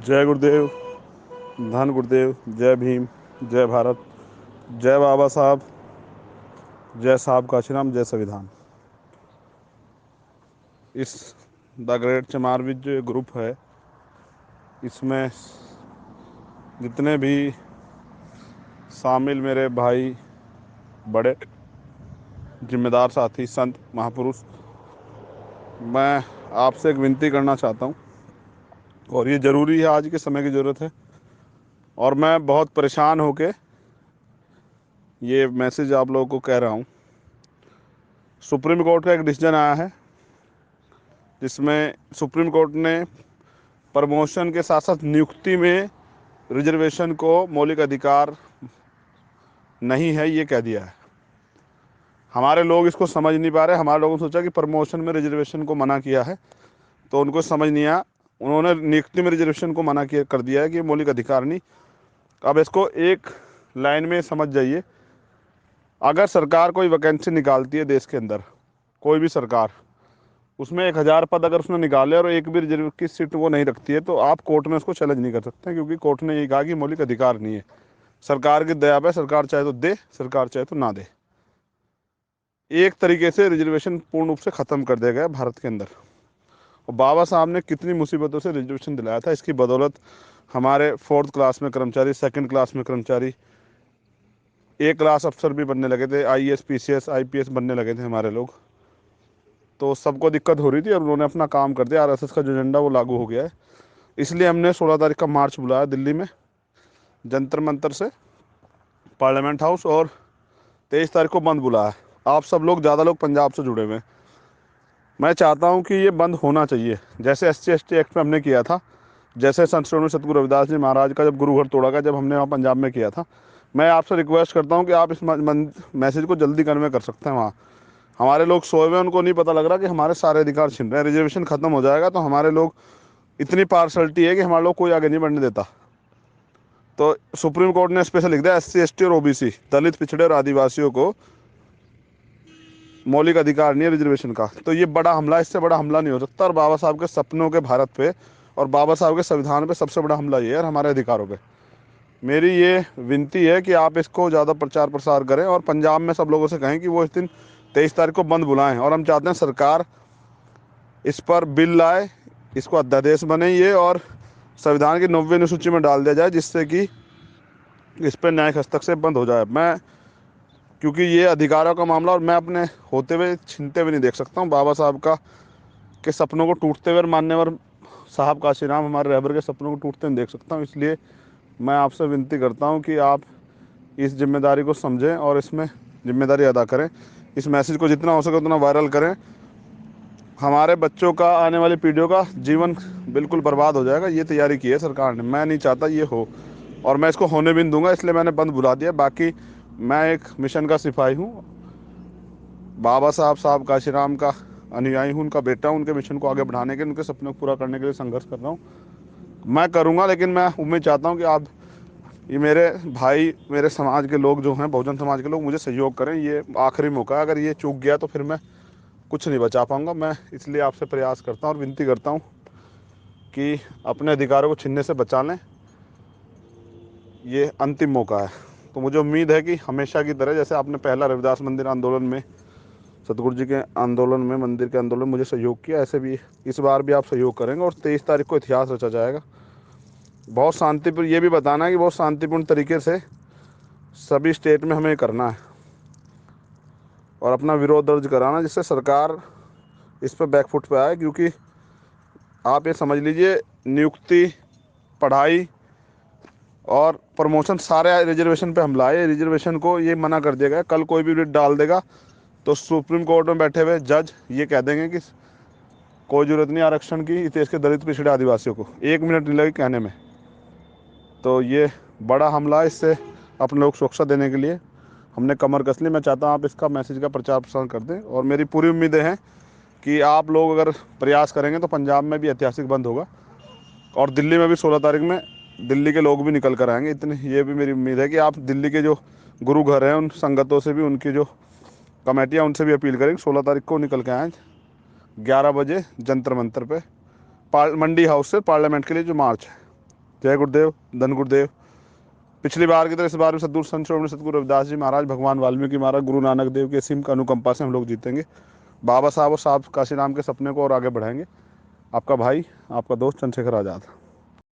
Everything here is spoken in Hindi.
जय गुरुदेव, धन गुरुदेव, जय भीम, जय भारत, जय बाबा साहब, जय साहब का आशीर्वाद, जय संविधान। इस द ग्रेट चमारविद जो ग्रुप है, इसमें जितने भी शामिल मेरे भाई, बड़े जिम्मेदार साथी, संत महापुरुष, मैं आपसे एक विनती करना चाहता हूँ और ये ज़रूरी है, आज के समय की ज़रूरत है। और मैं बहुत परेशान होके ये मैसेज आप लोगों को कह रहा हूँ। सुप्रीम कोर्ट का एक डिसीजन आया है जिसमें सुप्रीम कोर्ट ने प्रमोशन के साथ साथ नियुक्ति में रिजर्वेशन को मौलिक अधिकार नहीं है, ये कह दिया है। हमारे लोग इसको समझ नहीं पा रहे। हमारे लोगों ने सोचा कि प्रमोशन में रिजर्वेशन को मना किया है, तो उनको समझ नहीं आया। उन्होंने नियुक्ति में रिजर्वेशन को मना किया कर दिया है कि मौलिक अधिकार नहीं। अब इसको एक लाइन में समझ जाइए। अगर सरकार कोई वैकेंसी निकालती है देश के अंदर, कोई भी सरकार, उसमें 1000 पद अगर उसने निकाले और एक भी रिजर्व की सीट वो नहीं रखती है, तो आप कोर्ट में उसको चैलेंज नहीं कर सकते, क्योंकि कोर्ट ने ये कहा कि मौलिक अधिकार नहीं है। सरकार की दया पे सरकार चाहे तो दे, सरकार चाहे तो ना दे। एक तरीके से रिजर्वेशन पूर्ण रूप से ख़त्म कर दिया गया भारत के अंदर। और बाबा साहब ने कितनी मुसीबतों से रिजर्वेशन दिलाया था, इसकी बदौलत हमारे 4th क्लास में कर्मचारी, 2nd क्लास में कर्मचारी, A क्लास अफसर भी बनने लगे थे, IAS PCS IPS बनने लगे थे हमारे लोग। तो सबको दिक्कत हो रही थी और उन्होंने अपना काम कर दिया। RSS का जो एजेंडा वो लागू हो गया है। इसलिए हमने 16 तारीख का मार्च बुलाया दिल्ली में, जंतर मंतर से पार्लियामेंट हाउस, और 23 तारीख को बंद बुलाया। आप सब लोग, ज़्यादा लोग पंजाब से जुड़े हुए हैं। मैं चाहता हूं कि ये बंद होना चाहिए, जैसे SC ST एक्ट में हमने किया था, जैसे संत श्रोमणी सतगुरु रविदास जी महाराज का जब गुरु घर तोड़ा गया, जब हमने वहाँ पंजाब में किया था। मैं आपसे रिक्वेस्ट करता हूँ कि आप इस मैसेज को जल्दी कन्वे कर सकते हैं। वहाँ हमारे लोग सोए हुए, उनको नहीं पता लग रहा कि हमारे सारे अधिकार छिन रहे हैं। रिजर्वेशन खत्म हो जाएगा तो हमारे लोग, इतनी पार्शलिटी है कि हमारे लोग कोई आगे नहीं बढ़ने देता। तो सुप्रीम कोर्ट ने स्पेशल लिख दिया, SC ST और OBC, दलित, पिछड़े और आदिवासियों को मौलिक अधिकार नहीं है रिजर्वेशन का। तो ये बड़ा हमला, इससे बड़ा हमला नहीं हो सकता। और बाबा साहब के सपनों के भारत पे और बाबा साहब के संविधान पे सबसे बड़ा हमला ये है, और हमारे अधिकारों पे। मेरी ये विनती है कि आप इसको ज़्यादा प्रचार प्रसार करें और पंजाब में सब लोगों से कहें कि वो इस दिन 23 तारीख को बंद बुलाएं। और हम चाहते हैं सरकार इस पर बिल लाए, इसको अध्यादेश बने ये, और संविधान की 90वीं अनुसूची में डाल दिया जाए, जिससे कि इस पर न्यायिक हस्तक्षेप बंद हो जाए। मैं, क्योंकि ये अधिकारों का मामला, और मैं अपने होते हुए छीनते हुए नहीं देख सकता हूँ। बाबा साहब का के सपनों को टूटते हुए, मान्यवर साहब का आशीर्वाद हमारे रहबर के सपनों को टूटते नहीं देख सकता हूँ। इसलिए मैं आपसे विनती करता हूँ कि आप इस जिम्मेदारी को समझें और इसमें जिम्मेदारी अदा करें। इस मैसेज को जितना हो सके उतना वायरल करें। हमारे बच्चों का, आने वाली पीढ़ियों का जीवन बिल्कुल बर्बाद हो जाएगा। ये तैयारी की है सरकार ने, मैं नहीं चाहता ये हो, और मैं इसको होने भी नहीं दूंगा। इसलिए मैंने बंद बुला दिया। बाकी मैं एक मिशन का सिपाही हूँ, बाबा साहब काशीराम का अनुयायी हूँ, उनका बेटा हूँ। उनके मिशन को आगे बढ़ाने के, उनके सपनों को पूरा करने के लिए संघर्ष कर रहा हूँ। मैं करूँगा, लेकिन मैं उम्मीद चाहता हूँ कि आप, ये मेरे भाई, मेरे समाज के लोग जो हैं, बहुजन समाज के लोग, मुझे सहयोग करें। ये आखिरी मौका है, अगर ये चूक गया तो फिर मैं कुछ नहीं बचा पाऊँगा। मैं इसलिए आपसे प्रयास करता हूँ और विनती करता हूँ कि अपने अधिकारों को छीनने से बचा लें। ये अंतिम मौका है। तो मुझे उम्मीद है कि हमेशा की तरह, जैसे आपने पहला रविदास मंदिर आंदोलन में, सतगुरु जी के आंदोलन में, मंदिर के आंदोलन में मुझे सहयोग किया, ऐसे भी इस बार भी आप सहयोग करेंगे और 23 तारीख को इतिहास रचा जाएगा। बहुत शांतिपूर्ण, ये भी बताना है कि बहुत शांतिपूर्ण तरीके से सभी स्टेट में हमें करना है और अपना विरोध दर्ज कराना, जिससे सरकार इस पर बैकफुट पे आए। क्योंकि आप ये समझ लीजिए, नियुक्ति, पढ़ाई और प्रमोशन सारे रिजर्वेशन पे हमला है। रिजर्वेशन को ये मना कर दिया गया। कल कोई भी रिट डाल देगा तो सुप्रीम कोर्ट में बैठे हुए जज ये कह देंगे कि कोई ज़रूरत नहीं आरक्षण की इस देश के दलित, पिछड़े, आदिवासियों को। 1 मिनट नहीं लगे कहने में। तो ये बड़ा हमला है। इससे अपने लोग सुरक्षा देने के लिए हमने कमर कस ली। मैं चाहता हूँ आप इसका मैसेज का प्रचार प्रसार कर दें, और मेरी पूरी उम्मीदें हैं कि आप लोग अगर प्रयास करेंगे तो पंजाब में भी ऐतिहासिक बंद होगा, और दिल्ली में भी 16 तारीख में दिल्ली के लोग भी निकल कर आएंगे। इतनी ये भी मेरी उम्मीद है कि आप दिल्ली के जो गुरु घर हैं, उन संगतों से भी, उनकी जो कमेटियाँ, उनसे भी अपील करेंगे 16 तारीख को निकल के आएँ 11 बजे जंतर मंतर पे, मंडी हाउस से पार्लियामेंट के लिए जो मार्च है। जय गुरुदेव, धन गुरुदेव। पिछली बार की तरह इस बार भी सद्गुरु संत श्रोमणी सद्गुरु रविदास जी महाराज, भगवान वाल्मीकि महाराज, गुरु नानक देव की असीम अनुकंपा से हम लोग जीतेंगे। बाबा साहब और साहब काशी राम के सपने को और आगे बढ़ाएंगे। आपका भाई, आपका दोस्त चंद्रशेखर आज़ाद।